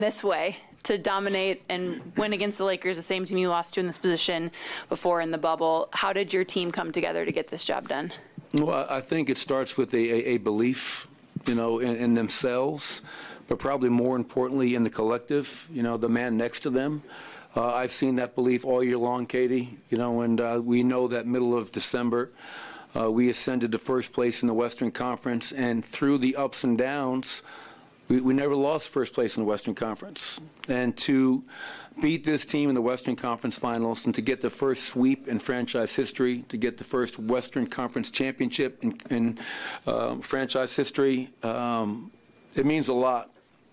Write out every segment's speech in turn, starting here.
this way to dominate and win against the Lakers, the same team you lost to in this position before in the bubble. How did your team come together to get this job done? Well, I think it starts with a belief, in themselves, but probably more importantly in the collective, the man next to them. I've seen that belief all year long, Katie, and we know that middle of December, we ascended to first place in the Western Conference, and through the ups and downs, we never lost first place in the Western Conference. And to beat this team in the Western Conference Finals and to get the first sweep in franchise history, to get the first Western Conference championship in franchise history, it means a lot.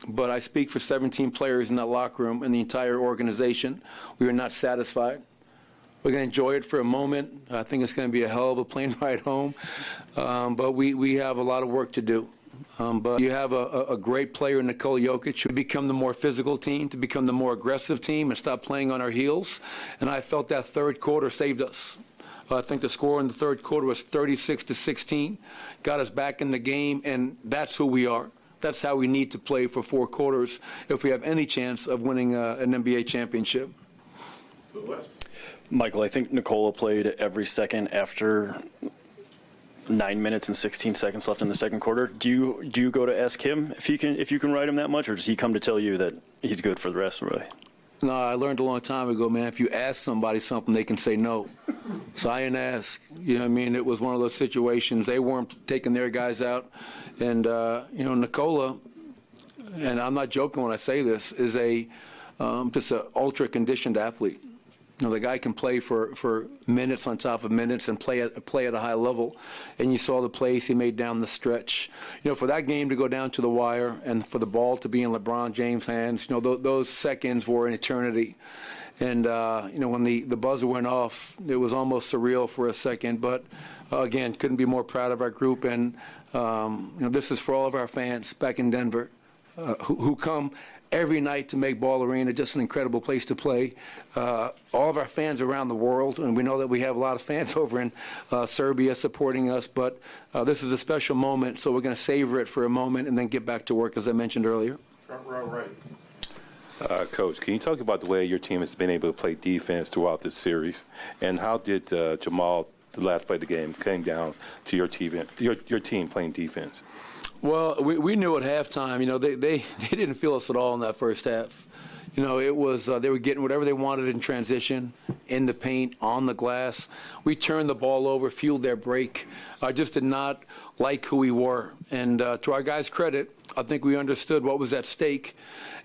But I speak for 17 players in that locker room and the entire organization. We are not satisfied. We're going to enjoy it for a moment. I think it's going to be a hell of a plane ride home. But we have a lot of work to do. But you have a great player in Nikola Jokić to become the more physical team, to become the more aggressive team and stop playing on our heels. And I felt that third quarter saved us. I think the score in the third quarter was 36-16, got us back in the game, and that's who we are. That's how we need to play for 4 quarters if we have any chance of winning an NBA championship. To the left. Michael, I think Nikola played every second after 9 minutes and 16 seconds left in the second quarter. Do you go to ask him if you can ride him that much, or does he come to tell you that he's good for the rest of the way? No, I learned a long time ago, man, if you ask somebody something, they can say no. So I didn't ask. It was one of those situations. They weren't taking their guys out. And, Nikola, and I'm not joking when I say this, is just an ultra-conditioned athlete. The guy can play for minutes on top of minutes and play at a high level. And you saw the plays he made down the stretch. For that game to go down to the wire and for the ball to be in LeBron James' hands, those seconds were an eternity. And, when the buzzer went off, it was almost surreal for a second. But, again, couldn't be more proud of our group. And, this is for all of our fans back in Denver who come every night to make Ball Arena just an incredible place to play. All of our fans around the world, and we know that we have a lot of fans over in Serbia supporting us, but this is a special moment, so we're going to savor it for a moment and then get back to work, as I mentioned earlier. Front row right. Coach, can you talk about the way your team has been able to play defense throughout this series, and how did Jamal, the last play of the game, came down to your team playing defense? Well, we knew at halftime, they didn't feel us at all in that first half. It was they were getting whatever they wanted in transition, in the paint, on the glass. We turned the ball over, fueled their break. I just did not like who we were. And to our guys' credit, I think we understood what was at stake.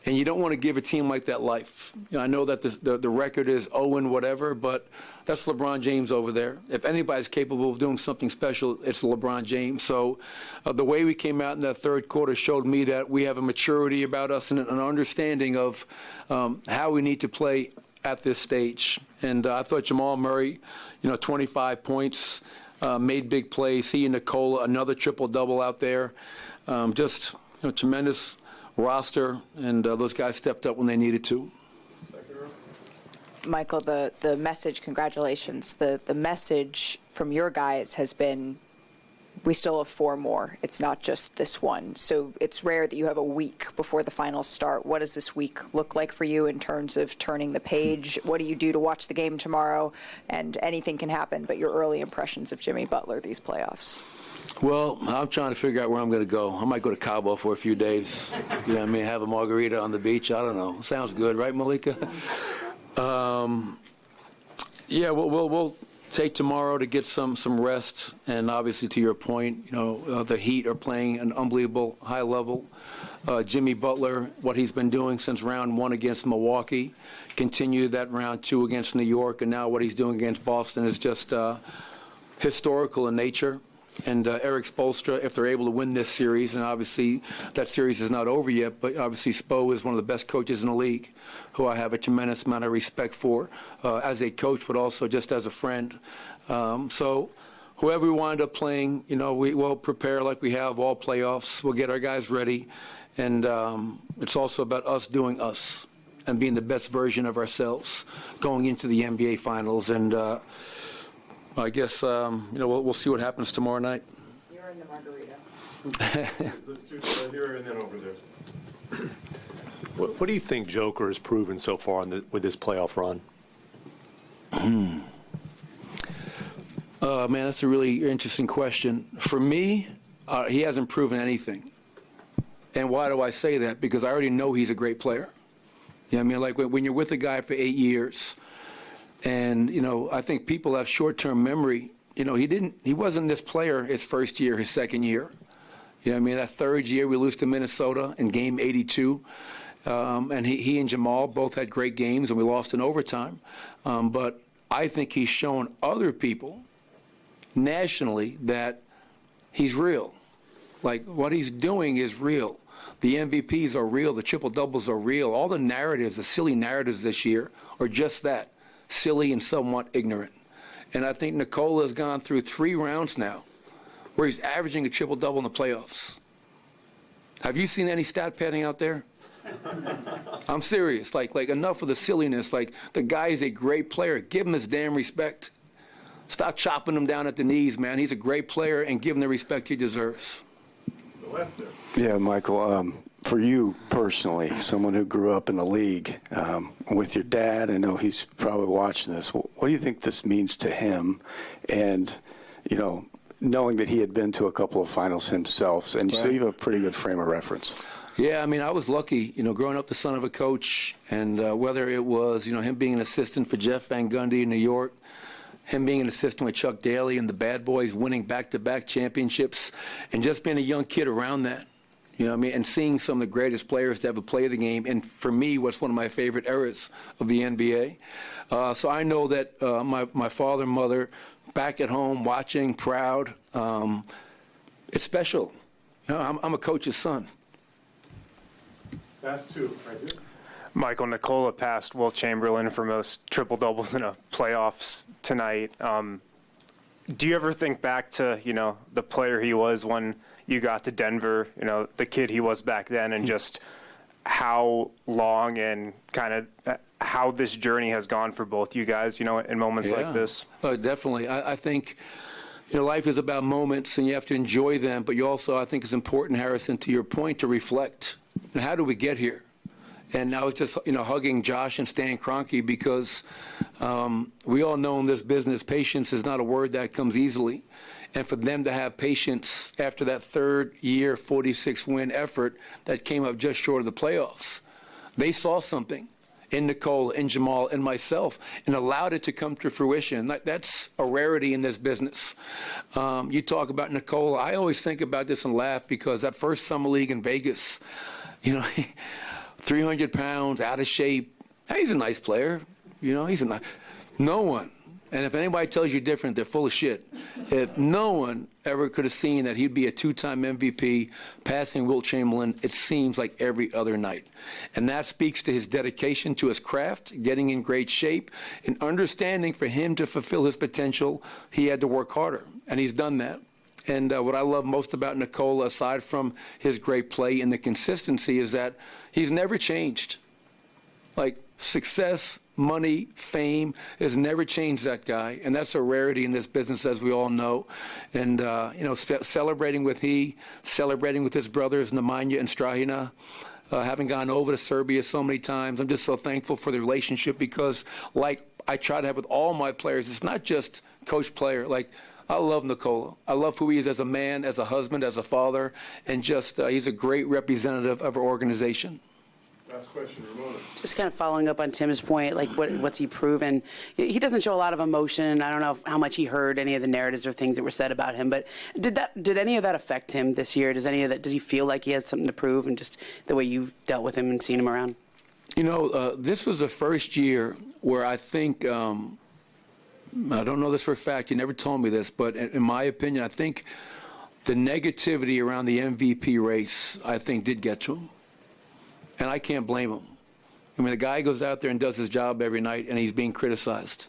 And you don't want to give a team like that life. I know that the record is 0 whatever, but that's LeBron James over there. If anybody's capable of doing something special, it's LeBron James. So the way we came out in that third quarter showed me that we have a maturity about us and an understanding of how we need to play at this stage. And I thought Jamal Murray, 25 points, made big plays. He and Nikola, another triple-double out there. Just tremendous roster, and those guys stepped up when they needed to. Michael, the message, congratulations. The message from your guys has been, we still have 4 more. It's not just this one. So it's rare that you have a week before the finals start. What does this week look like for you in terms of turning the page? What do you do to watch the game tomorrow? And anything can happen, but your early impressions of Jimmy Butler these playoffs. Well, I'm trying to figure out where I'm going to go. I might go to Cabo for a few days. Have a margarita on the beach. I don't know. Sounds good, right, Malika? We'll take tomorrow to get some rest. And obviously, to your point, the Heat are playing an unbelievable high level. Jimmy Butler, what he's been doing since round 1 against Milwaukee, continued that round 2 against New York, and now what he's doing against Boston is just historical in nature. And Eric Spoelstra, if they're able to win this series, and obviously that series is not over yet, but obviously Spo is one of the best coaches in the league, who I have a tremendous amount of respect for as a coach, but also just as a friend. So whoever we wind up playing, we will prepare like we have all playoffs. We'll get our guys ready. And it's also about us doing us and being the best version of ourselves going into the NBA Finals. And I guess, we'll see what happens tomorrow night. You're in the margarita. Let's do here and then over there. What do you think Joker has proven so far with this playoff run? Man, that's a really interesting question. For me, he hasn't proven anything. And why do I say that? Because I already know he's a great player. You know what I mean? Like when you're with a guy for 8 years, and, you know, I think people have short-term memory. You know, he wasn't this player his first year, his second year. You know what I mean? That third year, we lose to Minnesota in game 82. And he and Jamal both had great games, and we lost in overtime. But I think he's shown other people nationally that he's real. Like, what he's doing is real. The MVPs are real. The triple-doubles are real. All the narratives, the silly narratives this year, are just that, silly and somewhat ignorant. And I think Nikola has gone through 3 rounds now where he's averaging a triple-double in the playoffs. Have you seen any stat padding out there? I'm serious. Like enough of the silliness. Like, the guy is a great player. Give him his damn respect. Stop chopping him down at the knees, man. He's a great player, and give him the respect he deserves. The left there. Yeah, Michael, for you personally, someone who grew up in the league with your dad, I know he's probably watching this. What do you think this means to him? And, you know, knowing that he had been to a couple of finals himself, and so you have a pretty good frame of reference. Yeah, I mean, I was lucky, you know, growing up the son of a coach, and whether it was, you know, him being an assistant for Jeff Van Gundy in New York, him being an assistant with Chuck Daly and the Bad Boys, winning back-to-back championships, and just being a young kid around that, you know what I mean, and seeing some of the greatest players to ever play the game, and for me, what's one of my favorite eras of the NBA. So I know that my father and mother, back at home, watching, proud, it's special. You know, I'm a coach's son. Pass 2, right here. Michael, Nikola passed Wilt Chamberlain for most triple-doubles in a playoffs tonight. Do you ever think back to, you know, the player he was when you got to Denver, you know, the kid he was back then, and just how long and kind of how this journey has gone for both you guys, you know, in moments like this? Definitely. I think, you know, life is about moments, and you have to enjoy them, but you also, I think it's important, Harrison, to your point, to reflect. And how do we get here? And I was just, you know, hugging Josh and Stan Kroenke because we all know in this business, patience is not a word that comes easily. And for them to have patience after that third year, 46-win effort that came up just short of the playoffs, they saw something in Nikola, in Jamal, and myself, and allowed it to come to fruition. That's a rarity in this business. You talk about Nikola. I always think about this and laugh because that first summer league in Vegas, you know, 300 pounds, out of shape. He's a nice player. You know, no one. And if anybody tells you different, they're full of shit. If no one ever could have seen that he'd be a 2-time MVP, passing Wilt Chamberlain, it seems like every other night. And that speaks to his dedication to his craft, getting in great shape, and understanding for him to fulfill his potential, he had to work harder. And he's done that. And what I love most about Nikola, aside from his great play and the consistency, is that he's never changed. Like, success, money, fame has never changed that guy. And that's a rarity in this business, as we all know. And, you know, celebrating with his brothers, Nemanja and Strahina, having gone over to Serbia so many times, I'm just so thankful for the relationship because, like I try to have with all my players, it's not just coach-player. Like, I love Nikola. I love who he is as a man, as a husband, as a father, and just he's a great representative of our organization. Last question, Ramona. Just kind of following up on Tim's point, like what's he proven? He doesn't show a lot of emotion. I don't know how much he heard any of the narratives or things that were said about him, but did any of that affect him this year? Does he feel like he has something to prove, and just the way you've dealt with him and seen him around? You know, this was the first year where I think. I don't know this for a fact. You never told me this, but in my opinion, I think the negativity around the MVP race, I think, did get to him. And I can't blame him. I mean, the guy goes out there and does his job every night, and he's being criticized.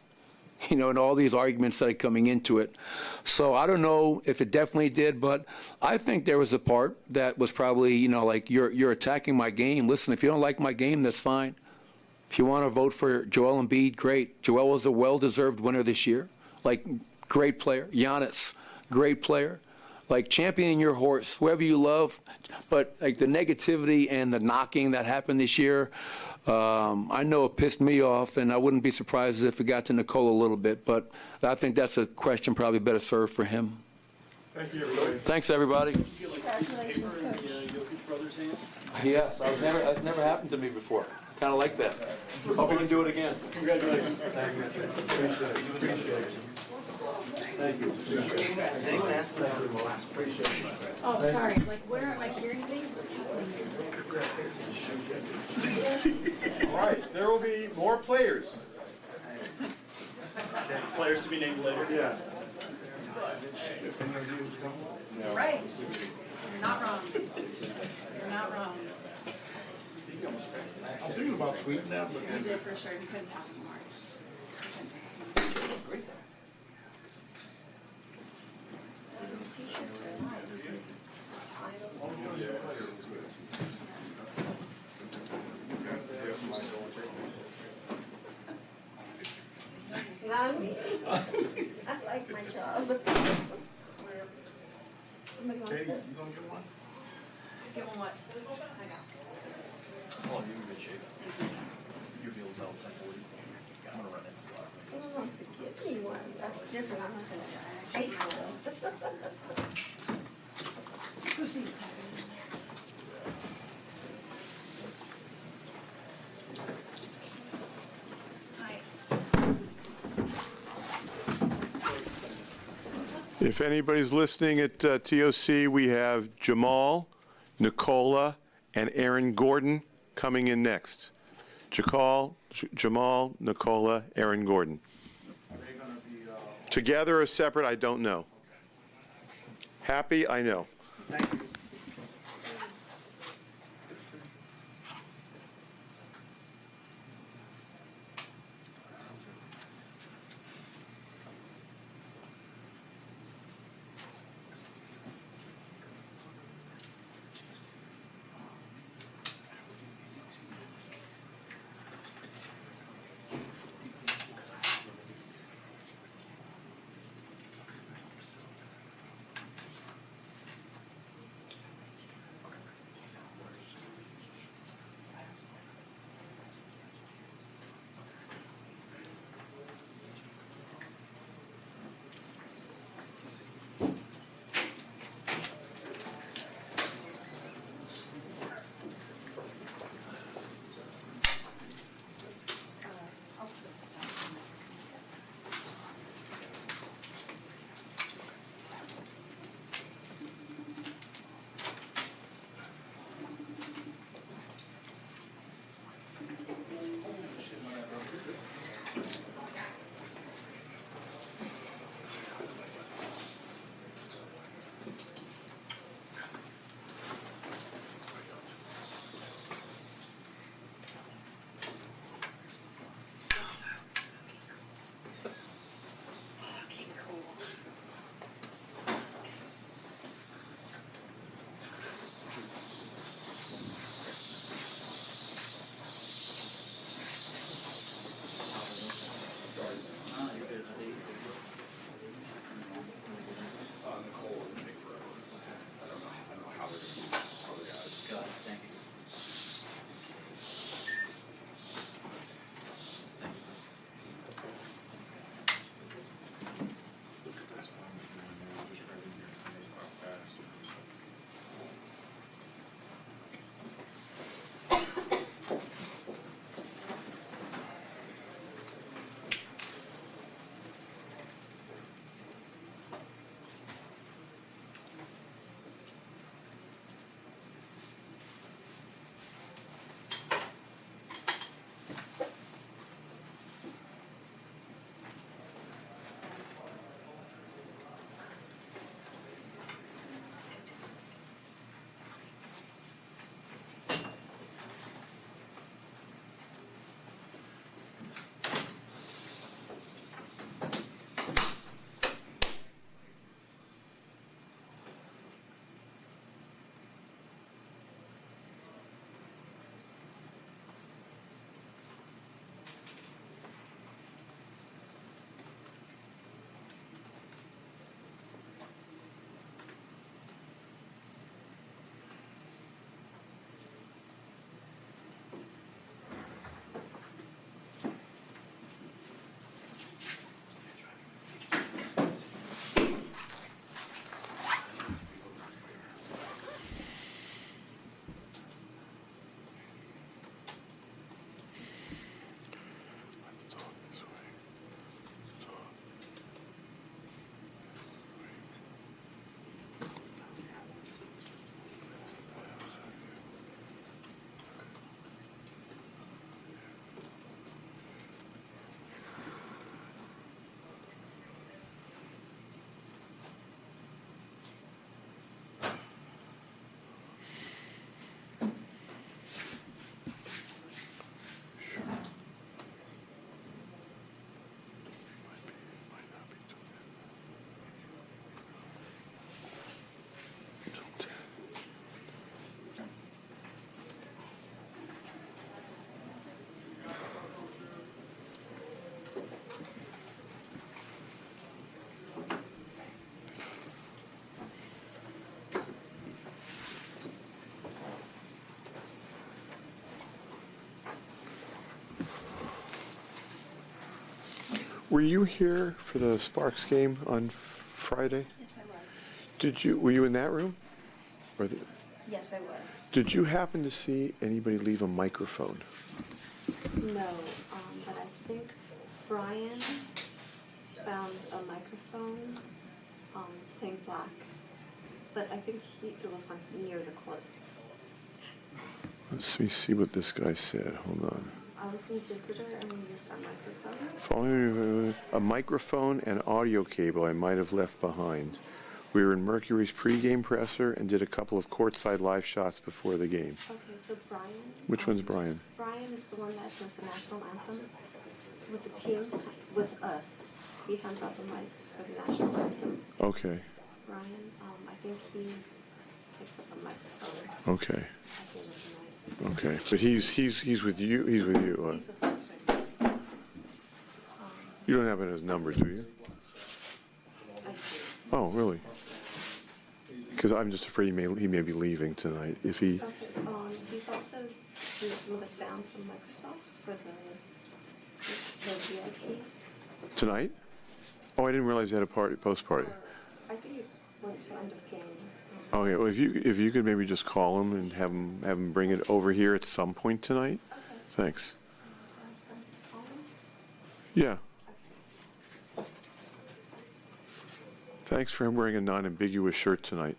You know, and all these arguments that are coming into it. So I don't know if it definitely did, but I think there was a part that was probably, you know, like, you're attacking my game. Listen, if you don't like my game, that's fine. If you want to vote for Joel Embiid, great. Joel was a well-deserved winner this year. Like, great player. Giannis, great player. like championing your horse, whoever you love, but like the negativity and the knocking that happened this year, I know it pissed me off, and I wouldn't be surprised if it got to Nikola a little bit, but I think that's a question probably better served for him. Thank you, everybody. Thanks, everybody. Congratulations, Coach. Yes, that's never happened to me before. Kind of like that. Hope we can do it again. Congratulations. Thank you. Appreciate it. Thank you. Oh, sorry. Like, where am I hearing things? All right, there will be more players. Players to be named later. Yeah. Right. You're not wrong. You're not wrong. I'm thinking about tweeting that, but You did for sure. You couldn't have any more. Not me. I like my job. Somebody wants to. Katie, you gonna get one? Give them what? I got. Oh, you're in good shape. You'll be able to tell if I'm 40. I'm gonna run it. Someone wants to give me one. That's different. I'm not gonna take one. Who's seeing what's happening in there? If anybody's listening at TOC, we have Jamal, Nikola, and Aaron Gordon coming in next. Jamal, Nikola, Aaron Gordon. Are they going to be together or separate? I don't know. Happy? I know. Thank you. Were you here for the Sparks game on Friday? Yes, I was. Were you in that room? Or Yes, I was. did you happen to see anybody leave a microphone? No, but I think Brian found a microphone, playing black. But I think it was like near the court. Let me see what this guy said. Hold on. I was a visitor and we used our microphones. Following a microphone and audio cable I might have left behind. We were in Mercury's pregame presser and did a couple of courtside live shots before the game. Okay, so Brian. Which one's Brian? Brian is the one that does the national anthem with the team, with us. He hands out the mics for the national anthem. Okay. Brian, I think he picked up a microphone. Okay. At the end of the night. Okay. But he's with you. He's with you. He's with us. You don't happen to his number, do you? I do. Oh, really? Because I'm just afraid he may be leaving tonight. If he. Okay, he's also doing some of the sound from Microsoft for the VIP. Tonight? Oh, I didn't realize they had a post party. I think it went to end of game. Okay, well, if you could maybe just call him and have him bring it over here at some point tonight. Okay. Thanks. Call him? Yeah. Thanks for him wearing a non-ambiguous shirt tonight.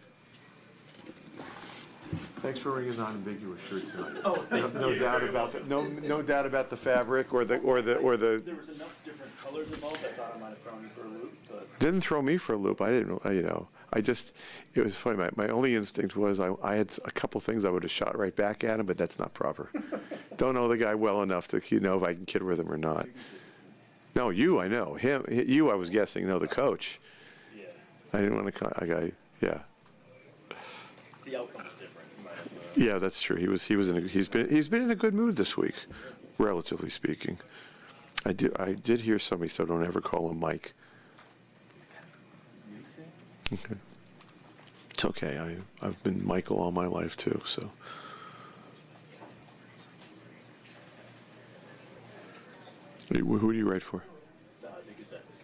Thanks for wearing a non-ambiguous shirt tonight. Oh, no doubt about that. No doubt about the fabric or the. There was enough different colors involved. I thought I might have thrown you for a loop, but Didn't throw me for a loop. I didn't. It was funny. My only instinct was I had a couple things I would have shot right back at him, but that's not proper. Don't know the guy well enough to know if I can kid with him or not. No, you, I know. Him, you, I was guessing. No, the coach. yeah, I didn't want to. Yeah. the outcome was different. You might have, Yeah, that's true. He's been in a good mood this week, relatively speaking. I did hear somebody say don't ever call him Mike. Okay. It's okay. I've been Michael all my life too, so. Who do you write for?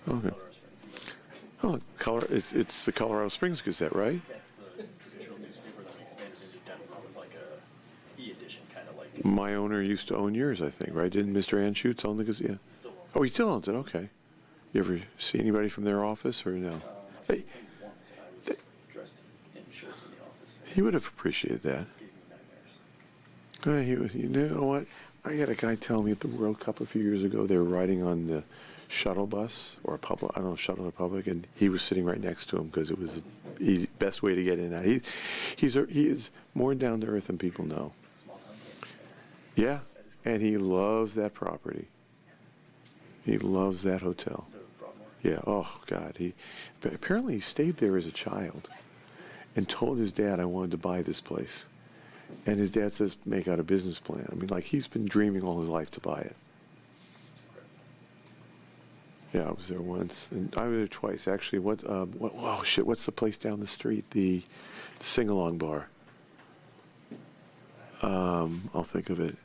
Okay. Oh, it's the Colorado Springs Gazette, right? that's the traditional newspaper that we expanded into Denver with like a e-edition kind of like. My owner used to own yours, I think, right? Didn't Mr. Anschutz own the Gazette? Yeah. Oh, he still owns it. Okay. You ever see anybody from their office or no? They, Once I was dressed in shirts in the office. he would have appreciated that. Gave me nightmares. He was. You know what? I had a guy tell me at the World Cup a few years ago they were riding on the shuttle bus or public, I don't know, shuttle or public, and he was sitting right next to him because it was the easy, best way to get in and out. He is more down to earth than people know. Yeah, and he loves that property. He loves that hotel. Yeah. Oh God. But apparently he stayed there as a child, and told his dad, "I wanted to buy this place." And his dad says, "Make out a business plan." I mean, like he's been dreaming all his life to buy it. Yeah, I was there once, and I was there twice actually. Oh shit! What's the place down the street? The sing-along bar. I'll think of it.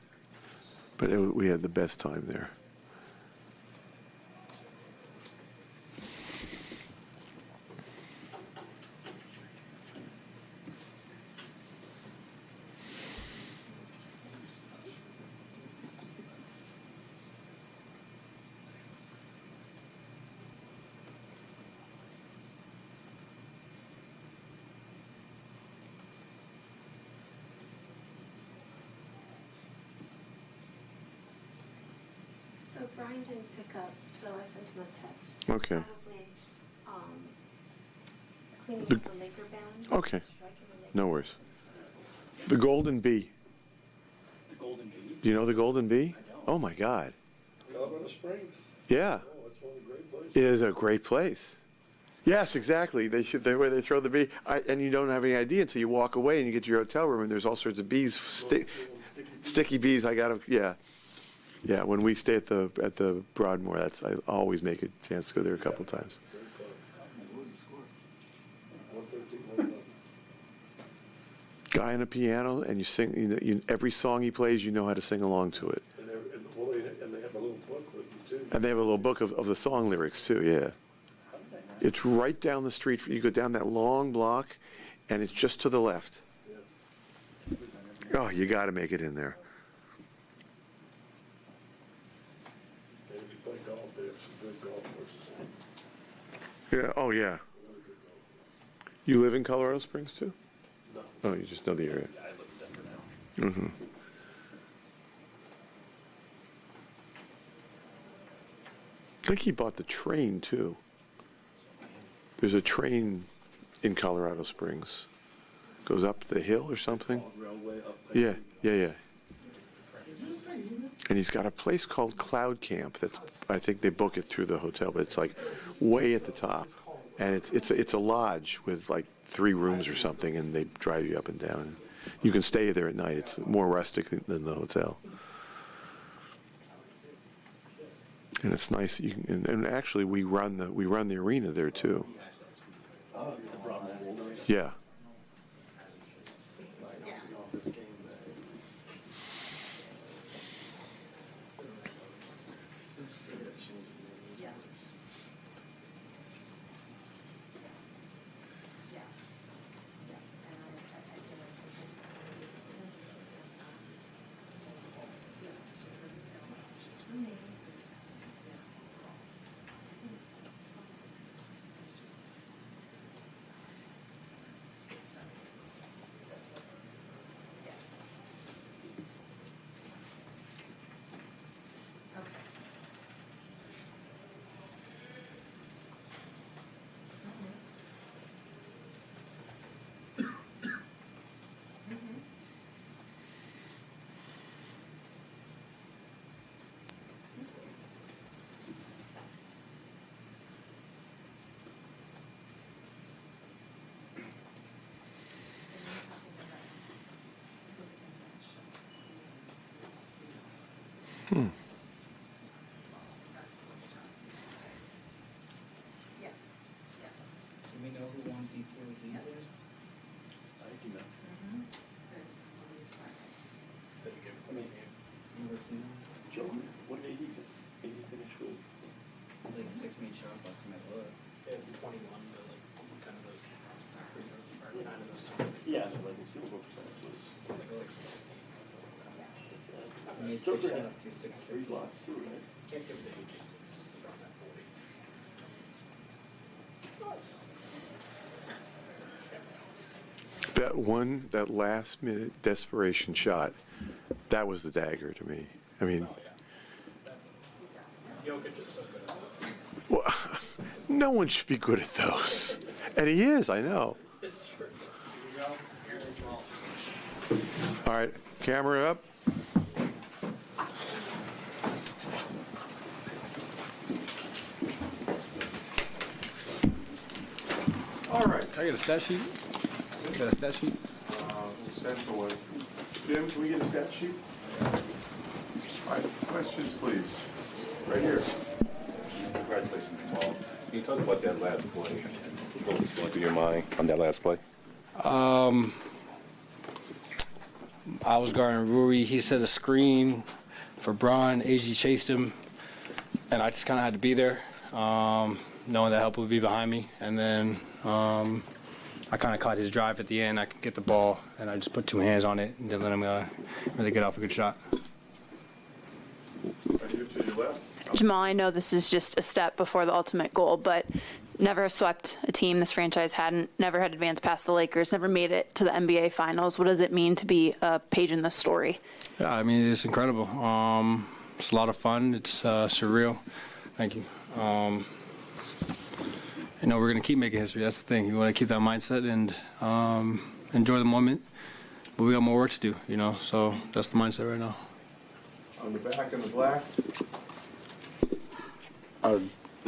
But we had the best time there. So Brian didn't pick up, so I sent him a text. Okay. Probably cleaning up the Laker band. Okay. Striking the Laker No worries. The Golden Bee. The Golden Bee. Do you know the Golden Bee? Oh my God. Colorado Springs. Yeah. Oh, it's one of the great places. It is a great place. Yes, exactly. Where they throw the bee, and you don't have any idea until you walk away and you get to your hotel room and there's all sorts of bees, sticky bees. Yeah. When we stay at the Broadmoor, I always make a chance to go there a couple times. Guy on a piano, and you sing. Every song he plays, you know how to sing along to it. And they have a little book with you too. And they have a little book of the song lyrics, too, yeah. It's right down the street. You go down that long block, and it's just to the left. Oh, you got to make it in there. And if you play golf, they have some good golf courses. Yeah, oh, yeah. You live in Colorado Springs, too? No. Oh, you just know the area. I live in Denver now. Mm-hmm. I think he bought the train, too. There's a train in Colorado Springs. Goes up the hill or something. Railway up. Yeah. And he's got a place called Cloud Camp. That's, I think they book it through the hotel, but it's like way at the top. And it's a lodge with like 3 rooms or something, and they drive you up and down. You can stay there at night. It's more rustic than the hotel. And it's nice. You can, and actually, we run the arena there too. Yeah. Hmm. Do we know who won D4 with D4? I think you know. Did you give it to me? Number 2? Joe, what did he finish with? Like 6 made shots last time I looked. Yeah, 21, but like 10 of those came or 9 of those came. Yeah, so like his field goal percentage was Like 6. I Made 6 Joker shots, had 6 3 blocks too, right? Can't give it to AJ, it's just around that 40. That last minute desperation shot, that was the dagger to me. I mean, Jokić is so good at those. well, no one should be good at those, and he is. I know. It's true. Here we go. All right, camera up. All right, can I get a stat sheet? Got a stat sheet? Central one. Jim, can we get a stat sheet? All right, questions, please. Right here. Congratulations, Jamal. Can you talk about that last play? What was going through your mind on that last play? I was guarding Rui. He set a screen for Bron. AG chased him, and I just kind of had to be there, knowing that help would be behind me. And then I kind of caught his drive at the end. I could get the ball, and I just put 2 hands on it and didn't let him really get off a good shot. Right here to your left. Jamal, I know this is just a step before the ultimate goal, but never swept a team this franchise hadn't, never had advanced past the Lakers, never made it to the NBA Finals. What does it mean to be a page in this story? Yeah, I mean, it's incredible. It's a lot of fun. It's surreal. Thank you. You know, we're going to keep making history. That's the thing. You want to keep that mindset and enjoy the moment. But we got more work to do, you know, so that's the mindset right now. On the back in the black.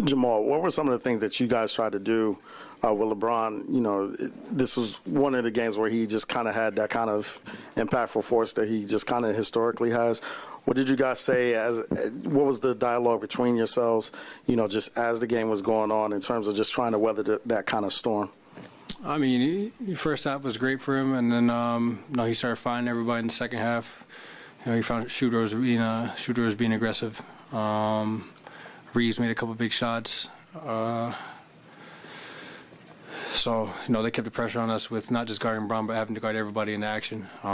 Jamal, what were some of the things that you guys tried to do with LeBron? You know, this was one of the games where he just kind of had that kind of impactful force that he just kind of historically has. What did you guys say? What was the dialogue between yourselves, you know, just as the game was going on in terms of just trying to weather that kind of storm? I mean, the first half was great for him, and then you know, he started finding everybody in the second half. You know, he found Shooter was being aggressive. Reeves made a couple big shots. So, they kept the pressure on us with not just guarding Braun, but having to guard everybody in action. We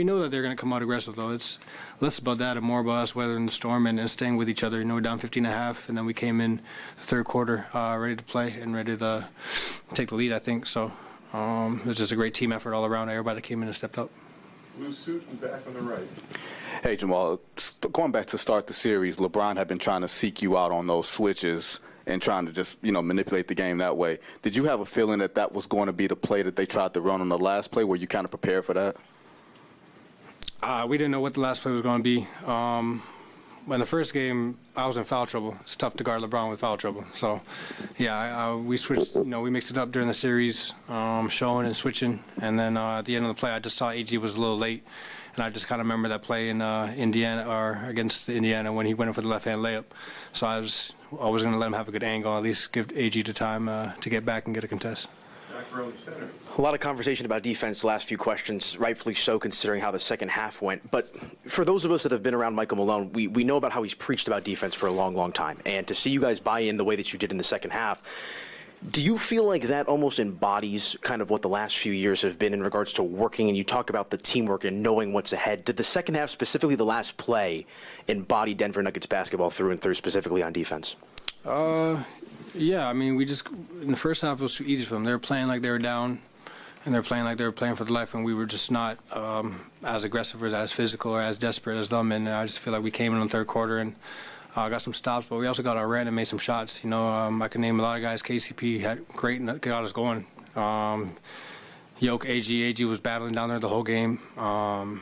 know that they're going to come out aggressive, though. It's less about that and more about us weathering the storm and staying with each other. We're down 15.5, and then we came in the third quarter ready to play and ready to take the lead, I think. So it was just a great team effort all around. Everybody came in and stepped up. Blue suit and back on the right. Hey, Jamal, going back to start the series, LeBron had been trying to seek you out on those switches and trying to just, manipulate the game that way. Did you have a feeling that that was going to be the play that they tried to run on the last play? Were you kind of prepared for that? We didn't know what the last play was going to be. In the first game, I was in foul trouble. It's tough to guard LeBron with foul trouble. So, we switched. We mixed it up during the series, showing and switching. And then at the end of the play, I just saw AG was a little late, and I just kind of remember that play in Indiana or against Indiana when he went in for the left-hand layup. So I was always going to let him have a good angle, at least give AG the time to get back and get a contest. Back row in the center. A lot of conversation about defense the last few questions, rightfully so considering how the second half went. But for those of us that have been around Michael Malone, we know about how he's preached about defense for a long, long time. And to see you guys buy in the way that you did in the second half, do you feel like that almost embodies kind of what the last few years have been in regards to working, and you talk about the teamwork and knowing what's ahead? Did the second half, specifically the last play, embody Denver Nuggets basketball through and through, specifically on defense? Yeah, in the first half it was too easy for them. They were playing like they were down, and they were playing like they were playing for the life, and we were just not as aggressive or as physical or as desperate as them. And I just feel like we came in the third quarter and got some stops, but we also got our run and made some shots. I can name a lot of guys. KCP had great and got us going. AG was battling down there the whole game. So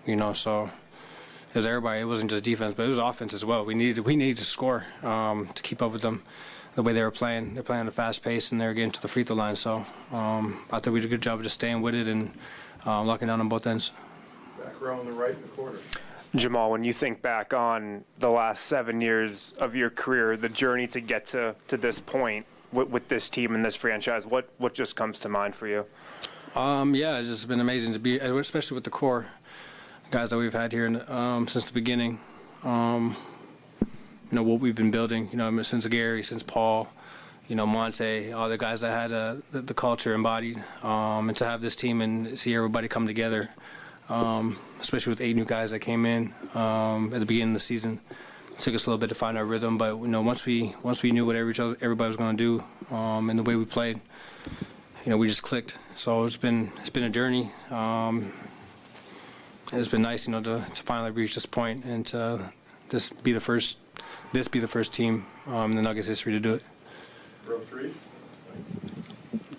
it was everybody. It wasn't just defense, but it was offense as well. We needed to score to keep up with them the way they were playing. They're playing at a fast pace, and they were getting to the free throw line. So I thought we did a good job of just staying with it and locking down on both ends. Back row on the right in the corner. Jamal, when you think back on the last 7 years of your career, the journey to get to this point with this team and this franchise, what just comes to mind for you? It's just been amazing to be, especially with the core guys that we've had here since the beginning. What we've been building, since Gary, since Paul, Monte, all the guys that had the culture embodied, and to have this team and see everybody come together. Especially with 8 new guys that came in at the beginning of the season. It took us a little bit to find our rhythm, but once we knew what everybody was going to do and the way we played, we just clicked. So it's been a journey. It's been nice, to finally reach this point and to be the first team in the Nuggets history to do it. Row 3.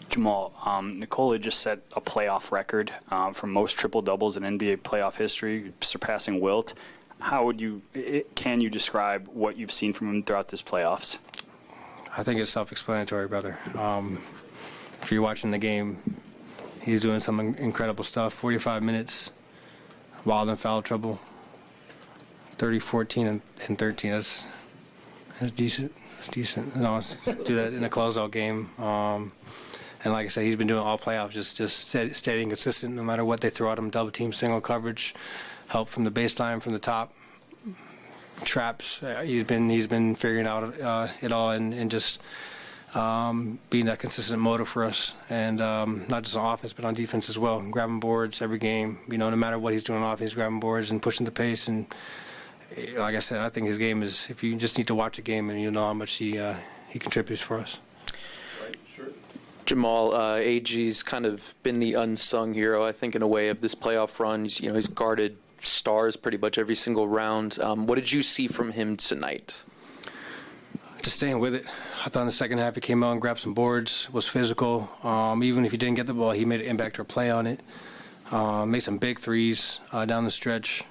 Jamal, Nikola just set a playoff record for most triple-doubles in NBA playoff history, surpassing Wilt. Can you describe what you've seen from him throughout this playoffs? I think it's self-explanatory, brother. If you're watching the game, he's doing some incredible stuff. 45 minutes, wild and foul trouble. 30, 14, and 13. That's decent. That's decent. Do that in a closeout game. And like I said, he's been doing all playoffs, just steady and consistent no matter what they throw at him. Double team, single coverage, help from the baseline, from the top, traps. He's been figuring out it all and just being that consistent motor for us. And not just on offense, but on defense as well. Grabbing boards every game. No matter what he's doing on offense, grabbing boards and pushing the pace. And like I said, I think his game is, if you just need to watch a game and you know how much he contributes for us. Jamal, AG's kind of been the unsung hero, I think, in a way, of this playoff run. He's guarded stars pretty much every single round. What did you see from him tonight? Just staying with it. I thought in the second half he came out and grabbed some boards, was physical. Even if he didn't get the ball, he made an impact or play on it. Made some big threes down the stretch.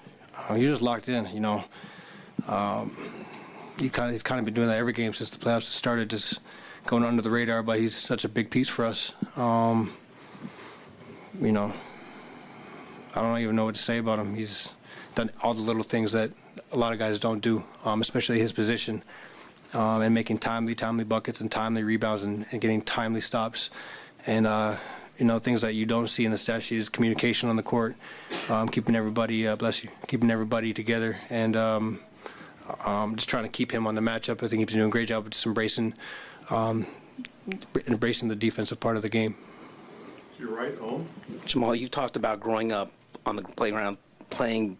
He just locked in, He's kind of been doing that every game since the playoffs started, just going under the radar, but he's such a big piece for us. I don't even know what to say about him. He's done all the little things that a lot of guys don't do, especially his position, and making timely buckets and timely rebounds and getting timely stops. And things that you don't see in the stat sheet is communication on the court, keeping everybody, keeping everybody together, and just trying to keep him on the matchup. I think he's doing a great job of just embracing the defensive part of the game. You're right, Owen. Jamal, you talked about growing up on the playground,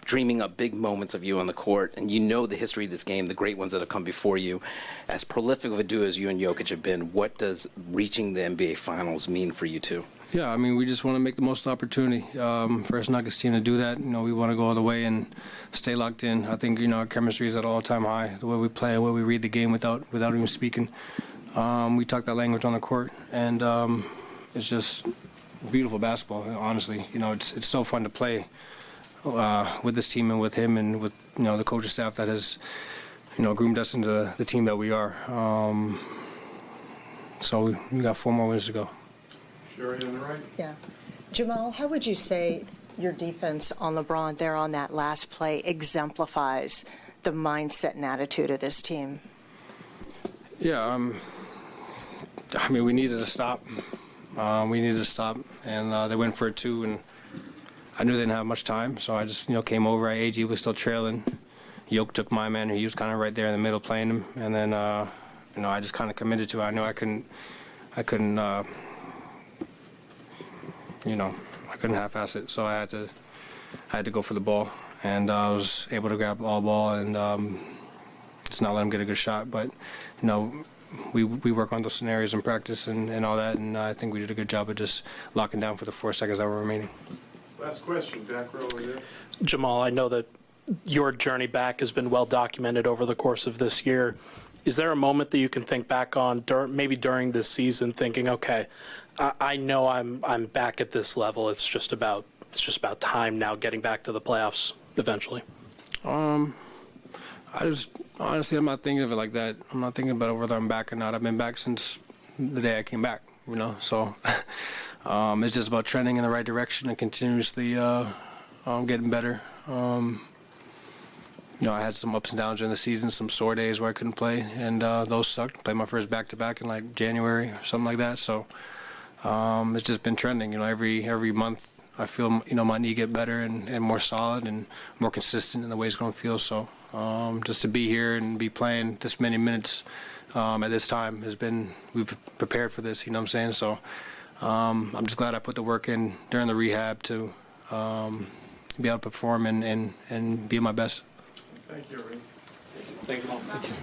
dreaming up big moments of you on the court, and you know the history of this game, the great ones that have come before you. As prolific of a duo as you and Jokić have been, what does reaching the NBA Finals mean for you two? Yeah, I mean, we just want to make the most opportunity for us Nuggets team to do that. We want to go all the way and stay locked in. I think, our chemistry is at an all-time high, the way we play, the way we read the game without even speaking. We talk that language on the court, and it's just beautiful basketball, honestly. It's so fun to play with this team and with him and with the coaching staff that has groomed us into the team that we are. So we got 4 more wins to go. Sherry on the right. Yeah. Jamal, how would you say your defense on LeBron there on that last play exemplifies the mindset and attitude of this team? Yeah, I mean, we needed to stop. And they went for it too, and I knew they didn't have much time, so I just, came over. AG was still trailing. Jokić took my man, he was kind of right there in the middle playing him, and then, I just kind of committed to it. I knew I couldn't half-ass it, so I had to go for the ball, and I was able to grab all ball and just not let him get a good shot. But we work on those scenarios in practice and all that, and I think we did a good job of just locking down for the 4 seconds that were remaining. Last question, back row over there. Jamal, I know that your journey back has been well documented over the course of this year. Is there a moment that you can think back on, maybe during this season, thinking, okay, I know I'm back at this level. It's just about time now, getting back to the playoffs eventually. I'm not thinking of it like that. I'm not thinking about whether I'm back or not. I've been back since the day I came back. So it's just about trending in the right direction and continuously getting better. I had some ups and downs during the season, some sore days where I couldn't play, and those sucked. Played my first back-to-back in January or something like that. So it's just been trending. Every month I feel my knee get better and more solid and more consistent in the way it's going to feel. So just to be here and be playing this many minutes at this time we've prepared for this. You know what I'm saying? So I'm just glad I put the work in during the rehab to be able to perform and be at my best. Thank you, Ray. Thank you all. Thank you.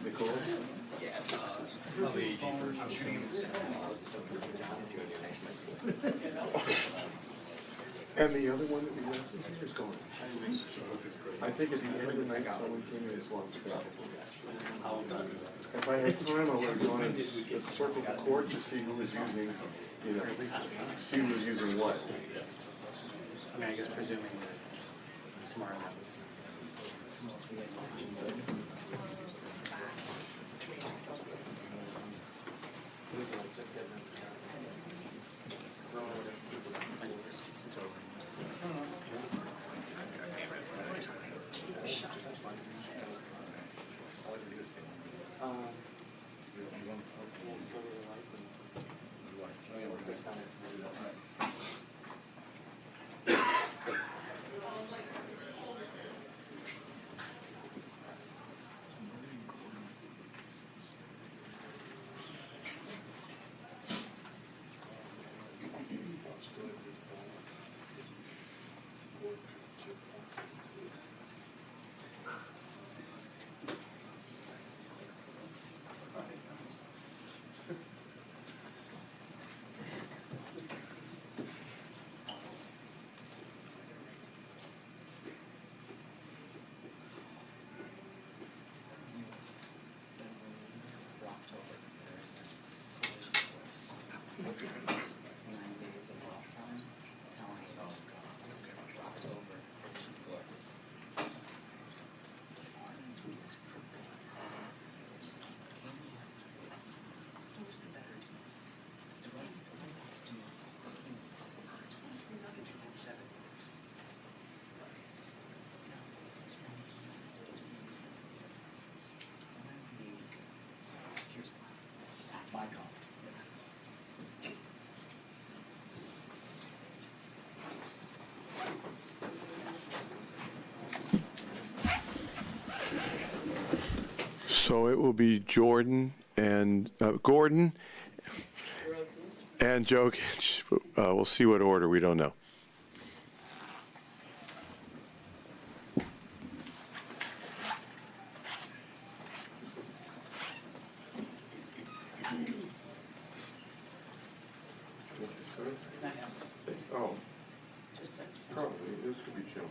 Nicole? Yeah, it's probably AG for I'm shooting And the other one that we left here is gone. I think at the end of the night, someone came in as well. If I had time, I would have gone and circled the court to see who was using, see who was using what. I mean, I guess presuming that tomorrow that was. So it will be Jordan and Gordon and Jokić. We'll see what order. We don't know. Oh. Probably. This could be Jim.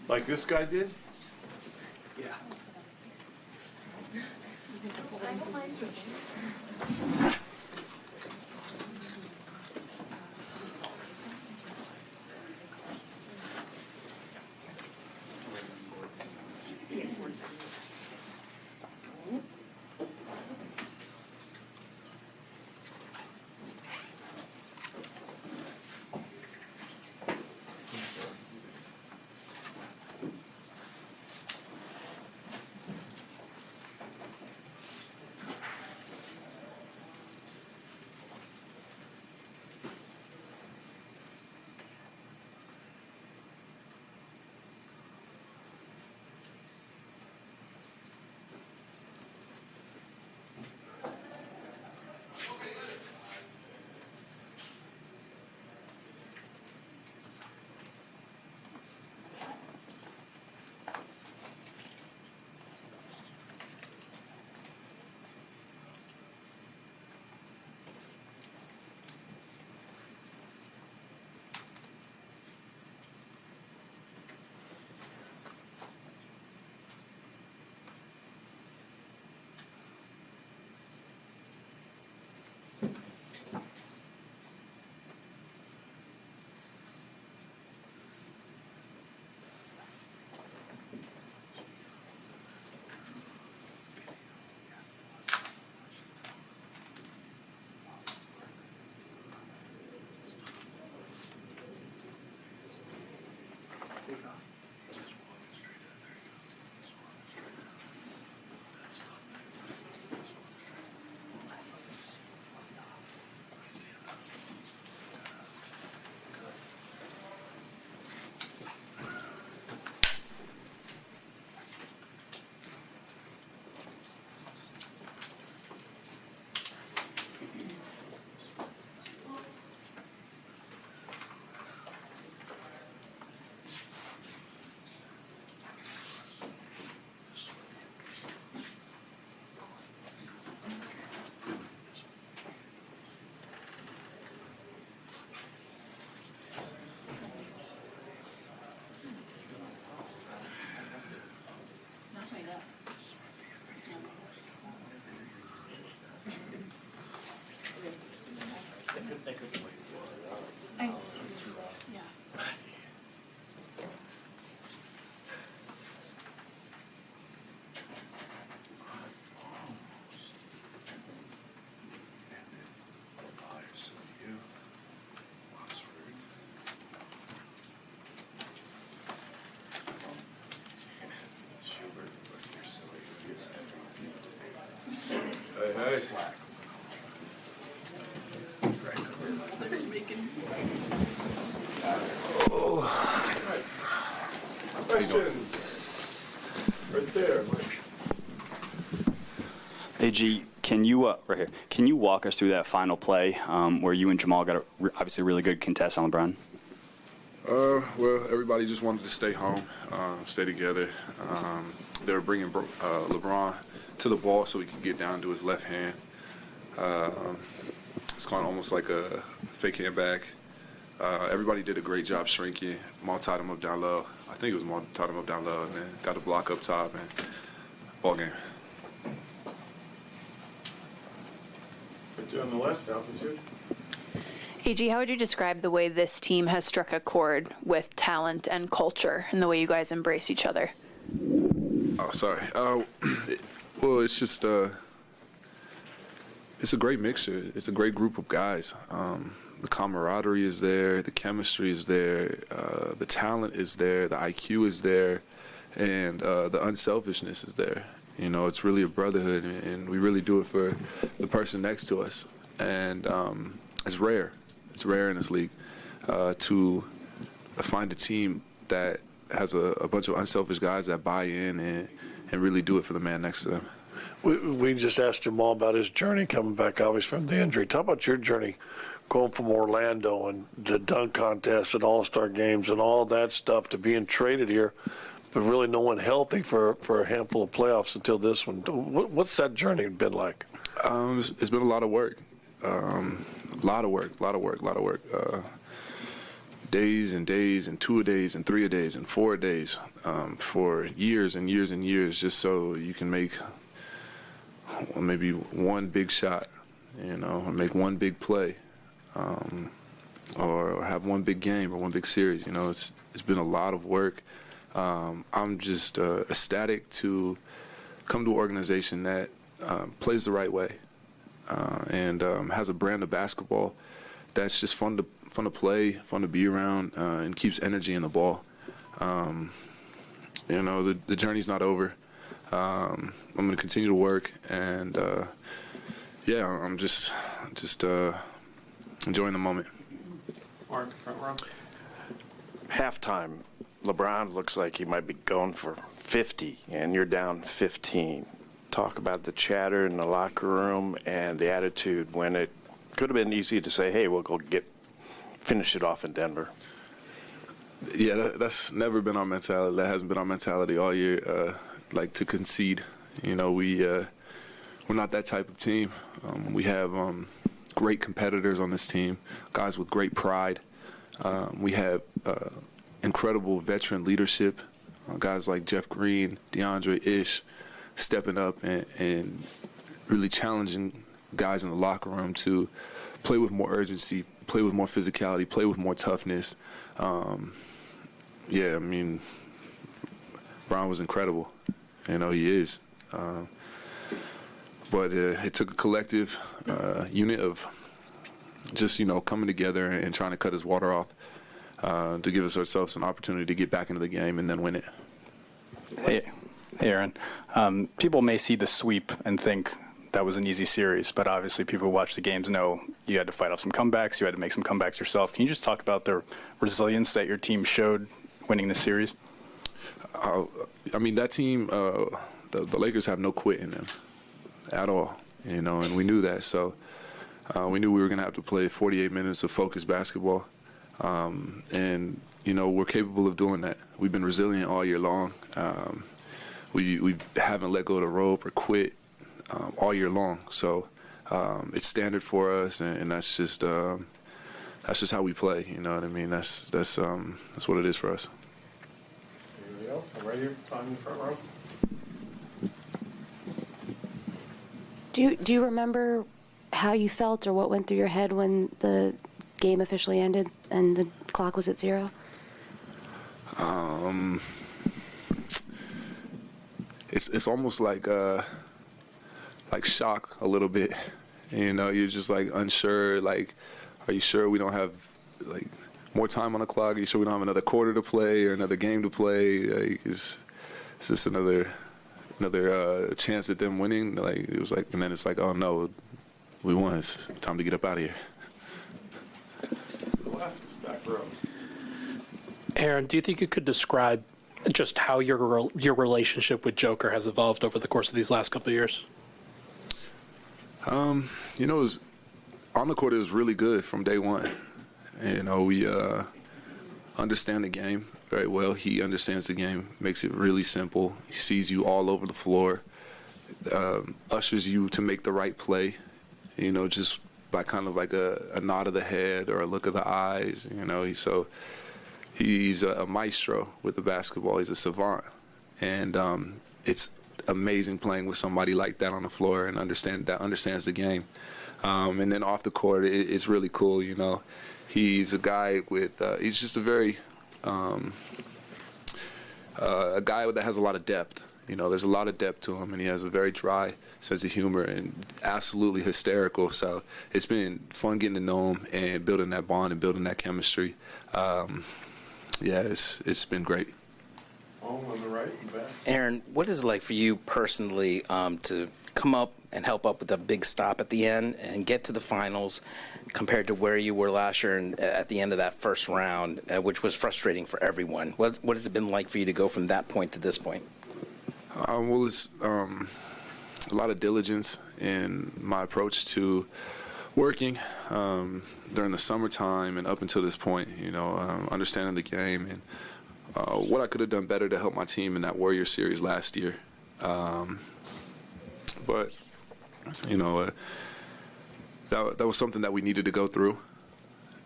Like this guy did? Yeah. Hey. Questions? Right there, Mike. AG, can you right here? Can you walk us through that final play where you and Jamal got obviously a really good contest on LeBron? Well, everybody just wanted to stay home, stay together. They were bringing LeBron to the ball so he could get down to his left hand. It's kind of almost like a fake hand back. Everybody did a great job shrinking. Maul tied him up down low. I think it was Maul tied him up down low and then got a block up top and ball game. Put you on the left, altitude. AG, how would you describe the way this team has struck a chord with talent and culture and the way you guys embrace each other? Oh, sorry. Well, it's just it's a great mixture. It's a great group of guys. The camaraderie is there. The chemistry is there. The talent is there. The IQ is there. and the unselfishness is there. You know, it's really a brotherhood, and we really do it for the person next to us. And it's rare. It's rare in this league to find a team that has a bunch of unselfish guys that buy in and really do it for the man next to them. We just asked Jamal about his journey coming back, obviously, from the injury. Talk about your journey going from Orlando and the dunk contest and All-Star games and all that stuff to being traded here, but really no one healthy for a handful of playoffs until this one. What's that journey been like? It's been a lot of work. A lot of work. Days and days and 2 a days and 3 a days and 4 a days for years and years and years, just so you can make maybe one big shot, you know, or make one big play, or have one big game or one big series. You know, it's been a lot of work. I'm just ecstatic to come to an organization that plays the right way and has a brand of basketball that's just fun to play, fun to be around, and keeps energy in the ball. You know, the journey's not over. I'm going to continue to work, and yeah, I'm just enjoying the moment. Mark, front row. Halftime, LeBron looks like he might be going for 50, and you're down 15. Talk about the chatter in the locker room and the attitude when it could have been easy to say, hey, we'll go finish it off in Denver. Yeah, that's never been our mentality. That hasn't been our mentality all year, like to concede. You know, we're not that type of team. We have great competitors on this team, guys with great pride. We have incredible veteran leadership, guys like Jeff Green, DeAndre Ish, stepping up and really challenging guys in the locker room to play with more urgency, play with more physicality, play with more toughness. Yeah, I mean, Brown was incredible. You know, he is. But it took a collective unit of just, you know, coming together and trying to cut his water off to give us ourselves an opportunity to get back into the game and then win it. Hey, Aaron. People may see the sweep and think that was an easy series, but obviously people who watch the games know you had to fight off some comebacks, you had to make some comebacks yourself. Can you just talk about the resilience that your team showed winning the series? I mean, that team, the Lakers have no quit in them at all, you know, and we knew that. So we knew we were going to have to play 48 minutes of focused basketball. And, you know, we're capable of doing that. We've been resilient all year long. We haven't let go of the rope or quit all year long. So it's standard for us, and that's just how we play. You know what I mean? That's what it is for us. Anybody else? I'm right here, Tom in the front row. Do you remember how you felt or what went through your head when the game officially ended and the clock was at 0? It's almost like shock a little bit. You know, you're just like unsure. Like, are you sure we don't have like more time on the clock? Are you sure we don't have another quarter to play or another game to play? Like, it's just another chance at them winning. Like, it was like, and then it's like, oh no, we won. It's time to get up out of here. Back row. Aaron, do you think you could describe just how your relationship with Joker has evolved over the course of these last couple of years? You know, on the court, it was really good from day one. You know, we understand the game very well. He understands the game, makes it really simple. He sees you all over the floor, ushers you to make the right play, you know, just by kind of like a nod of the head or a look of the eyes. You know, he's a maestro with the basketball. He's a savant. And it's amazing playing with somebody like that on the floor and understands the game. And then off the court, it's really cool, you know. He's a guy with he's just a very a guy that has a lot of depth. You know, there's a lot of depth to him, and he has a very dry sense of humor and absolutely hysterical. So it's been fun getting to know him and building that bond and building that chemistry. Yeah, it's been great. Oh, on the right and back. Aaron, what is it like for you personally to come up and help up with a big stop at the end and get to the finals compared to where you were last year and at the end of that first round, which was frustrating for everyone? What has it been like for you to go from that point to this point? Well, it's a lot of diligence in my approach to working during the summertime and up until this point, understanding the game and what I could have done better to help my team in that Warrior series last year. But, that was something that we needed to go through.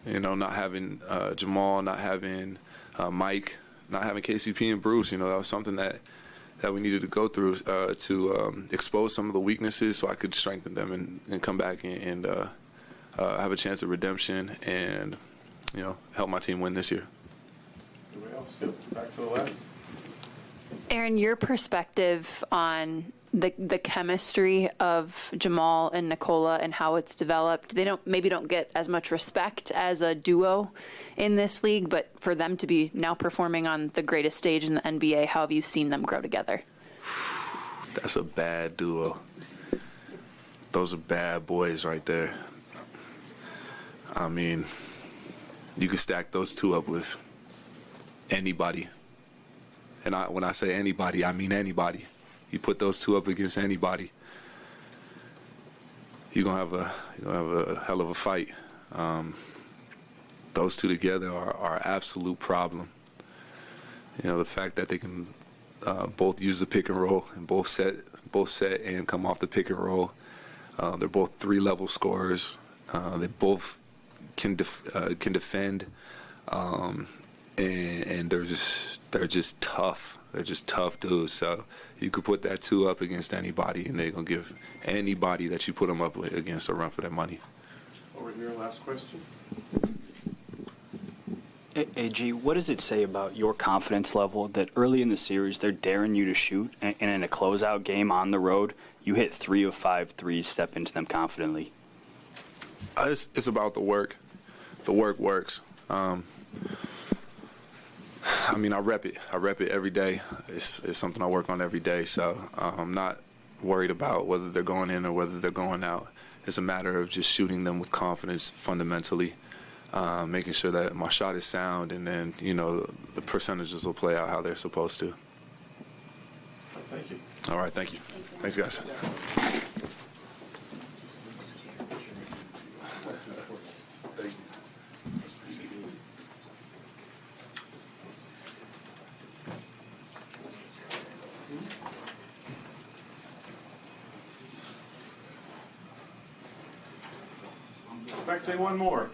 Not having Jamal, not having Mike, not having KCP and Bruce, that was something that we needed to go through to expose some of the weaknesses so I could strengthen them and come back and have a chance at redemption and, help my team win this year. Anybody else? Yep, back to the left. Aaron, your perspective on the chemistry of Jamal and Nikola and how it's developed. They don't get as much respect as a duo in this league, but for them to be now performing on the greatest stage in the NBA, how have you seen them grow together? That's a bad duo. Those are bad boys right there. I mean, you could stack those two up with anybody. And when I say anybody, I mean anybody. You put those two up against anybody, you're gonna have a hell of a fight. Those two together are absolute problem. The fact that they can both use the pick and roll and both set and come off the pick and roll. They're both 3-level scorers. They both can defend, and they're just tough. They're just tough dudes. So you could put that two up against anybody, and they're gonna give anybody that you put them up against a run for their money. Over here, last question. AG, what does it say about your confidence level that early in the series they're daring you to shoot, and in a closeout game on the road, you hit 3 of 5 threes, step into them confidently? It's about the work. The work works. I mean, I rep it. I rep it every day. It's something I work on every day. So I'm not worried about whether they're going in or whether they're going out. It's a matter of just shooting them with confidence fundamentally, making sure that my shot is sound, and then, the percentages will play out how they're supposed to. Thank you. All right, thank you. Thanks, guys. Back to one more.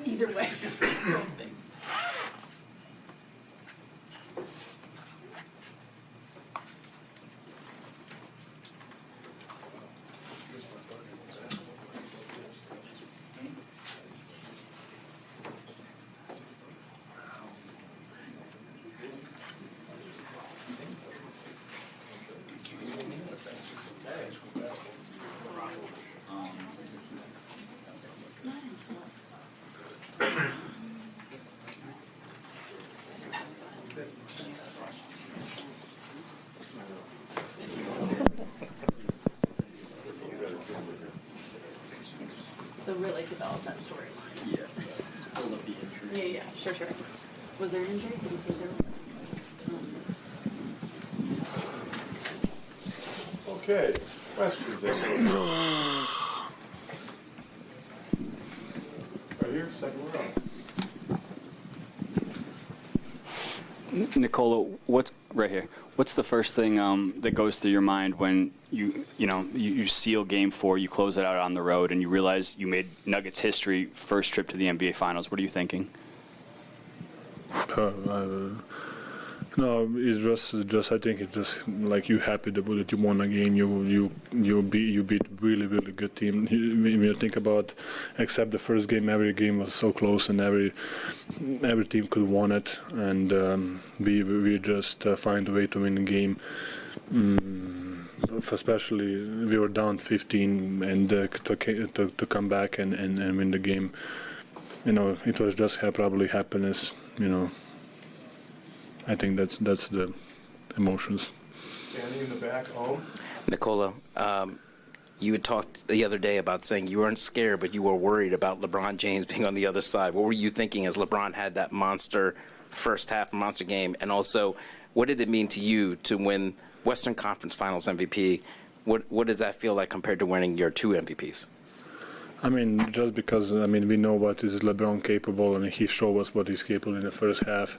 Either way. So really develop that storyline. Yeah. Build up the injury. Yeah, sure. Was there an injury? Did you say there was? Okay, questions? Right here, second row. Nikola, what's right here? What's the first thing that goes through your mind when you seal Game 4, you close it out on the road, and you realize you made Nuggets history, first trip to the NBA Finals? What are you thinking? No, it's just. I think it's just like you happy that you won a game. You beat really good team. When you think about, except the first game, every game was so close, and every team could won it, and we just find a way to win the game. Especially we were down 15, and to come back and win the game. It was just probably happiness. I think that's the emotions. Standing in the back home. Nikola, you had talked the other day about saying you weren't scared, but you were worried about LeBron James being on the other side. What were you thinking as LeBron had that monster first half monster game? And also, what did it mean to you to win Western Conference Finals MVP? What does that feel like compared to winning your 2 MVPs? Just because, we know what is LeBron capable, and he showed us what he's capable in the first half.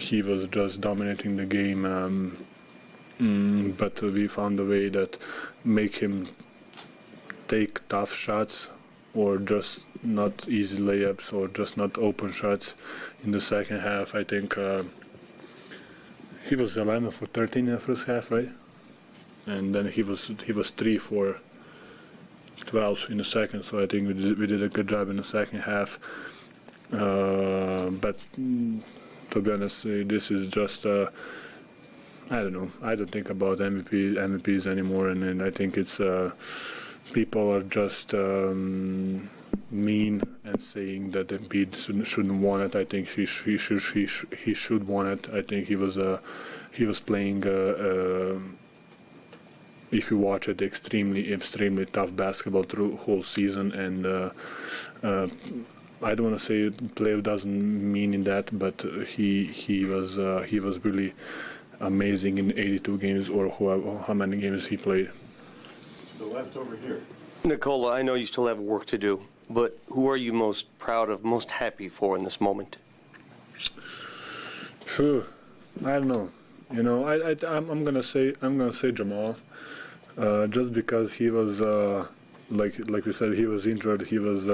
He was just dominating the game, but we found a way that make him take tough shots, or just not easy layups, or just not open shots in the second half. I think he was 11 for 13 in the first half, right? And then he was 3 for 12 in the second, so I think we did a good job in the second half. But to be honest, this is just I don't know. I don't think about MVPs anymore, and I think it's people are just mean and saying that Embiid shouldn't want it. I think he should want it. I think he was playing. If you watch it, extremely tough basketball through whole season, and I don't want to say playoff doesn't mean in that, but he was really amazing in 82 games, or how many games he played. The left over here. Nikola, I know you still have work to do, but who are you most proud of, most happy for in this moment? I don't know. I'm gonna say Jamal. Just because he was, like we said, he was injured. He was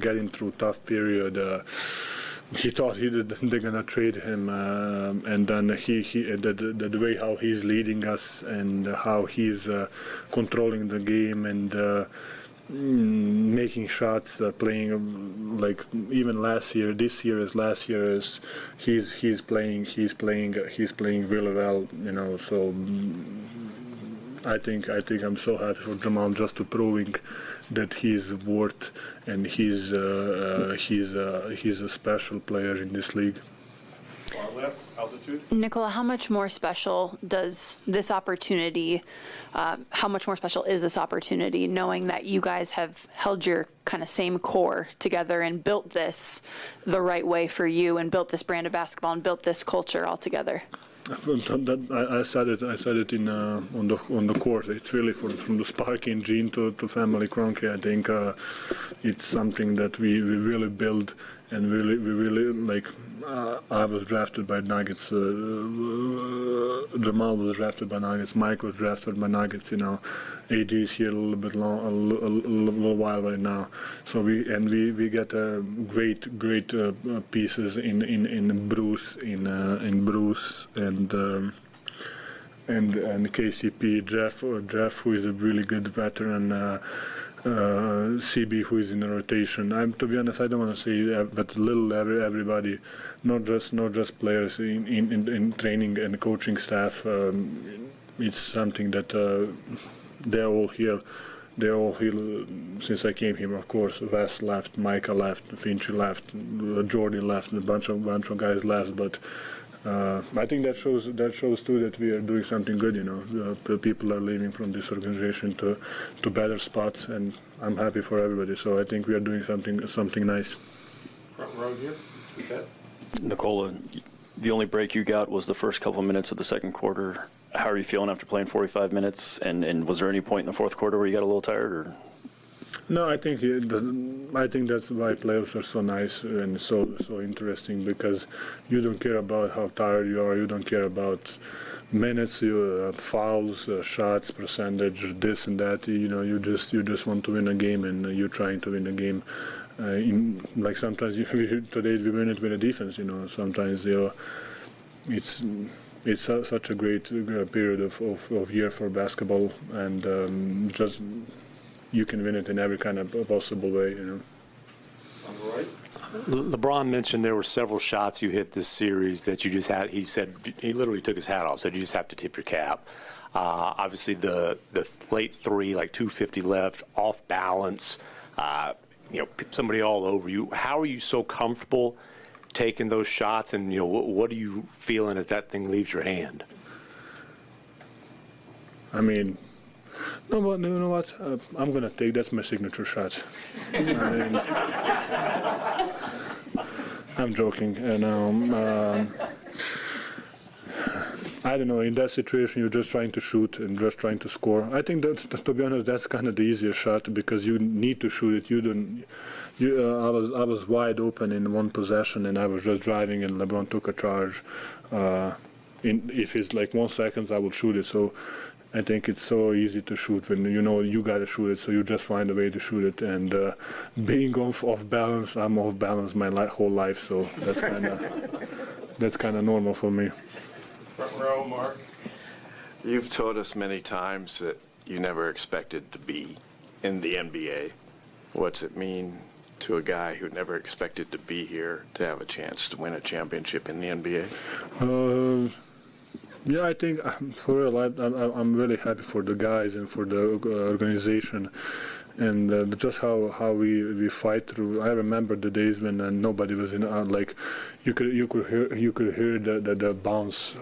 getting through tough period. He thought they're gonna trade him, and then the way how he's leading us and how he's controlling the game and making shots, playing like even last year. This year as last year is he's playing really well. So. I think I'm so happy for Jamal just to proving that he's worth and he's a special player in this league. Far left, altitude. Nikola, how much more special does this opportunity, how much more special is this opportunity, knowing that you guys have held your kind of same core together and built this the right way for you and built this brand of basketball and built this culture all together? I said it in on the court. It's really from the Sparking gene to family Kroenke. I think it's something that we really build, and we really like. I was drafted by Nuggets. Jamal was drafted by Nuggets. Mike was drafted by Nuggets. AD is here a little bit long, a little while right now. So we get great pieces in Bruce, in Bruce and KCP, Jeff, who is a really good veteran. CB, who is in the rotation. To be honest, I don't want to say, but everybody, not just players in training and coaching staff. It's something that they're all here. They're all here since I came here. Of course, Wes left, Micah left, Finchy left, Jordan left, a bunch of guys left. But I think that shows too that we are doing something good. People are leaving from this organization to better spots, and I'm happy for everybody. So I think we are doing something nice. Front row here. Nikola, the only break you got was the first couple of minutes of the second quarter. How are you feeling after playing 45 minutes? And was there any point in the fourth quarter where you got a little tired? Or? No, I think that's why playoffs are so nice and so interesting, because you don't care about how tired you are. You don't care about minutes, fouls, shots, percentage, this and that. You just want to win a game, and you're trying to win a game. Like sometimes today we win it with a defense. Sometimes such a great period of year for basketball, and just you can win it in every kind of possible way, you know. LeBron mentioned there were several shots you hit this series that you just had. He said he literally took his hat off. Said you just have to tip your cap. Obviously, the late three, like 2:50 left, off balance. Somebody all over you. How are you so comfortable taking those shots? And what are you feeling if that thing leaves your hand? I mean, no, but you know what? I'm gonna take. That's my signature shot. I mean, I'm joking, and I don't know. In that situation, you're just trying to shoot and just trying to score. I think that, to be honest, that's kind of the easier shot because you need to shoot it. You don't. I was wide open in one possession, and I was just driving, and LeBron took a charge. If it's like 1 second, I will shoot it. So I think it's so easy to shoot when you gotta shoot it. So you just find a way to shoot it. And being off balance, I'm off balance my whole life. So that's kind of normal for me. Front row, Mark. You've told us many times that you never expected to be in the NBA. What's it mean to a guy who never expected to be here to have a chance to win a championship in the NBA? Yeah, I think for real, I'm really happy for the guys and for the organization, and just how we fight through. I remember the days when nobody was in. Like you could hear the bounce.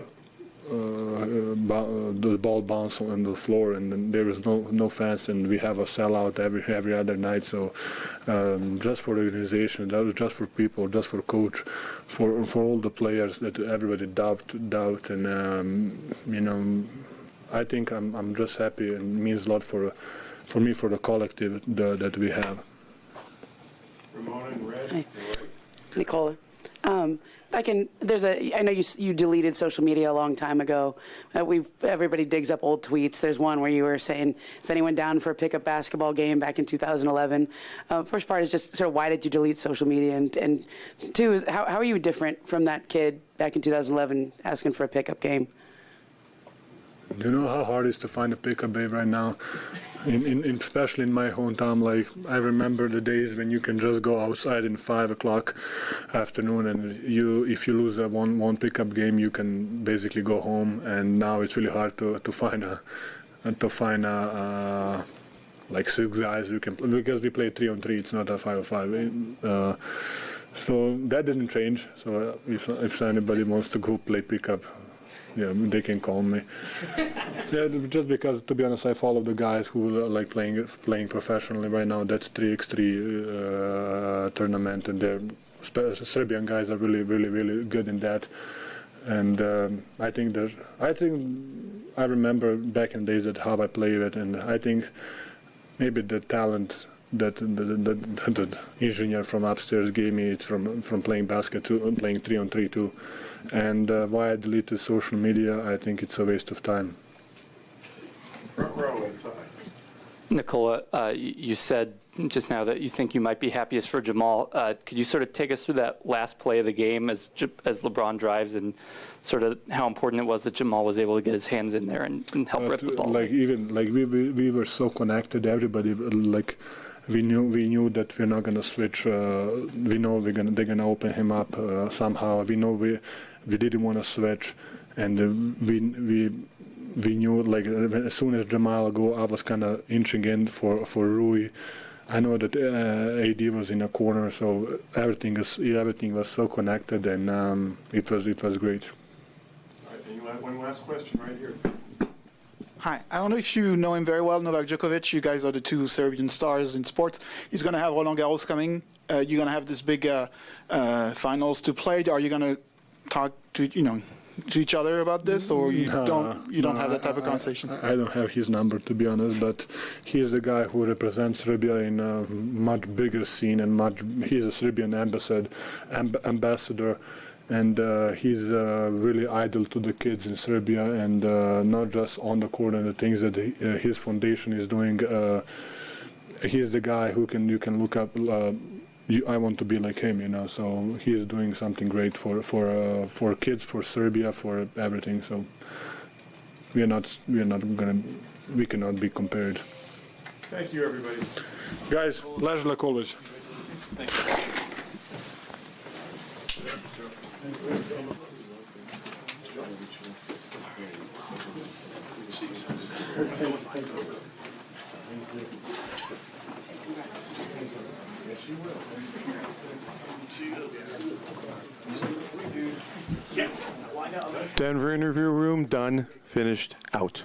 The ball bounce on the floor, and then there was no fans, and we have a sellout every other night. So just for the organization, that was just for people, just for coach, for all the players that everybody doubt, and I think I'm just happy, and it means a lot for me, for the collective that we have. Ramona in red. Hi. Nikola. I know you deleted social media a long time ago. Everybody digs up old tweets. There's one where you were saying, is anyone down for a pickup basketball game back in 2011? First part is just sort of why did you delete social media? And two is how are you different from that kid back in 2011 asking for a pickup game? Do you know how hard it is to find a pickup babe right now? Especially in my hometown, like I remember the days when you can just go outside in 5 o'clock afternoon, and if you lose one pickup game, you can basically go home. And now it's really hard to find like 6 guys who can, because we play 3-on-3. It's not a 5-on-5. So that didn't change. So if anybody wants to go play pickup, yeah, they can call me. Yeah, just because, to be honest, I follow the guys who are like playing professionally right now. That's 3x3 tournament, and they're Serbian guys are really, really, really good in that. And I think I remember back in days that how I played it, and I think maybe the talent that the engineer from upstairs gave me, it's from playing basket to playing 3-on-3 too. And why I deleted social media, I think it's a waste of time. Front row inside. Nikola, you said just now that you think you might be happiest for Jamal. Could you sort of take us through that last play of the game as LeBron drives, and sort of how important it was that Jamal was able to get his hands in there and help rip the ball? We were so connected. Everybody we knew that we're not gonna switch. We know they're gonna open him up somehow. We know we didn't want to switch, and we knew as soon as Jamal go, I was kind of inching in for Rui. I know that AD was in a corner, so everything was so connected, and it was great. All right, and you have one last question right here. Hi. I don't know if you know him very well, Nikola Jokić. You guys are the two Serbian stars in sports. He's going to have Roland Garros coming. You're going to have this big finals to play. Are you going to talk to each other about this, or you don't have that type of conversation? I don't have his number, to be honest, but he's the guy who represents Serbia in a much bigger scene, and he's a Serbian ambassador. And he's really idol to the kids in Serbia, and not just on the court and the things that his foundation is doing. He's the guy who you can look up. I want to be like him, you know. So he is doing something great for kids, for Serbia, for everything. So we cannot be compared. Thank you, everybody. Guys, lež like always. Thank you. Denver interview room done, finished, out.